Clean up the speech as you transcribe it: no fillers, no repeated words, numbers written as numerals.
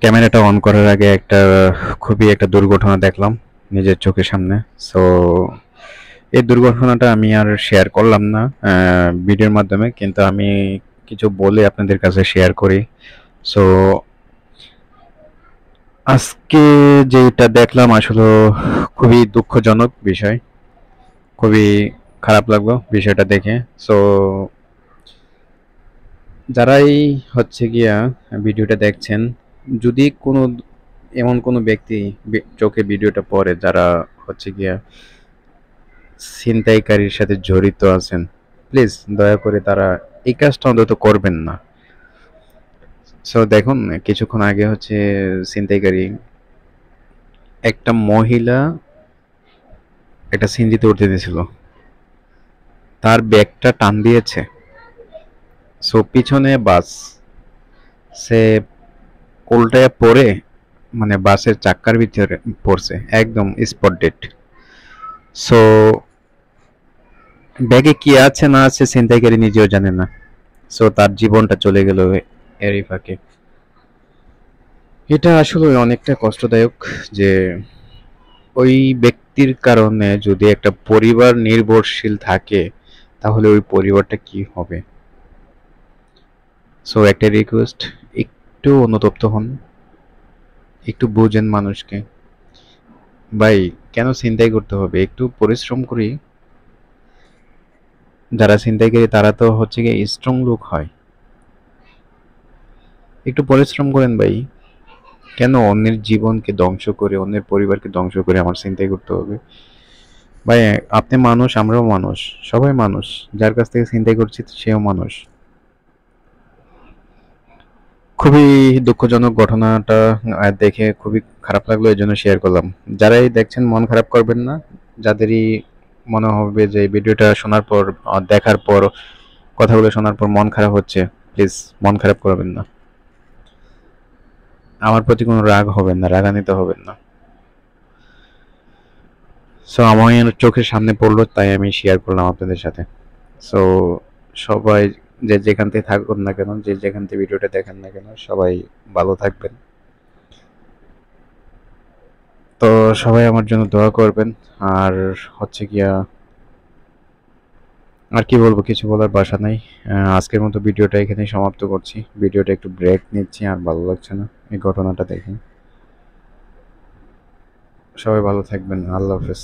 ক্যামেরাটা অন করার আগে খুবই একটা দুর্ঘটনা দেখলাম নিজের চোখের সামনে। সো এই দুর্ঘটনাটা আমি আর শেয়ার করলাম না ভিডিওর মাধ্যমে, কিন্তু আমি কিছু বলে আপনাদের কাছে শেয়ার করি। সো আজকে যেটা দেখলাম আসলে খুবই দুঃখজনক বিষয়, খুবই খারাপ লাগলো বিষয়টা দেখে। সো যারাই গিয়া ভিডিওটা দেখছেন, যদি কোনো এমন কোনো ব্যক্তি চোখে ভিডিওটা পড়ে যারা গিয়া ছিনতাইকারীর সাথে জড়িত আছেন, প্লিজ দয়া করে তারা এই কাজটা অন্তত করবেন না। সো দেখুন, কিছুক্ষণ আগে ছিনতাইকারী একটা মহিলা একটা সিনজিতে উঠতে দিয়েছিল, তার ব্যাগটা টান দিয়েছে। সো পিছনে বাস, সে উল্টায় পড়ে মানে বাসের চাক্কার ভিতরে পড়ছে, একদম স্পট ডেড। সো ব্যাগে কি আছে না আছে ছিনতাইকারী নিজেও জানে না। সো তার জীবনটা চলে গেল এরই ফাঁকে। এটা আসলে অনেকটা কষ্টদায়ক যে ওই ব্যক্তির কারণে যদি একটা পরিবার নির্ভরশীল থাকে, তাহলে ওই পরিবারটা কি হবে। সো একটা রিকোয়েস্ট, একটু অনুতপ্ত হন, একটু বুঝেন মানুষকে। ভাই, কেন ছিনতাই করতে হবে? একটু পরিশ্রম করি। যারা ছিনতাইকারী তারা তো গিয়ে স্ট্রং লোক হয়। একটু পরিশ্রম করেন ভাই। কেন অন্যের জীবনকে ধ্বংস করে, অন্যের পরিবারকে ধ্বংস করে আমার ছিনতাই করতে হবে? ভাই, আপনি মানুষ, আমরাও মানুষ, সবাই মানুষ। যার কাছ থেকে ছিনতাই করছি সেও মানুষ। খুবই দুঃখজনক ঘটনাটা দেখে খুবই খারাপ লাগলো, এই জন্য শেয়ার করলাম। যারাই দেখছেন মন খারাপ করবেন না। যাদেরই মনে হবে যে এই ভিডিওটা শোনার পর, দেখার পর, কথাগুলো শোনার পর মন খারাপ হচ্ছে, প্লিজ মন খারাপ করবেন না। আমার প্রতি কোনো রাগ হবেন না, রাগান্বিত হবেন না। সো আমার চোখের সামনে পড়লো তাই আমি শেয়ার করলাম আপনাদের সাথে। সো সবাই যে যেখান থেকে থাকুন না কেন, যে যেখান থেকে ভিডিওটা দেখেন না কেন, সবাই ভালো থাকবেন। তো সবাই আমার জন্য দোয়া করবেন। আর গিয়া আর কি বলবো, কিছু বলার ভাষা নাই। আজকের মতো ভিডিওটা এখানেই সমাপ্ত করছি। ভিডিওটা একটু ব্রেক নিচ্ছি, আর ভালো লাগছে না এই ঘটনাটা দেখে। সবাই ভালো থাকবেন, আল্লাহ হাফেজ।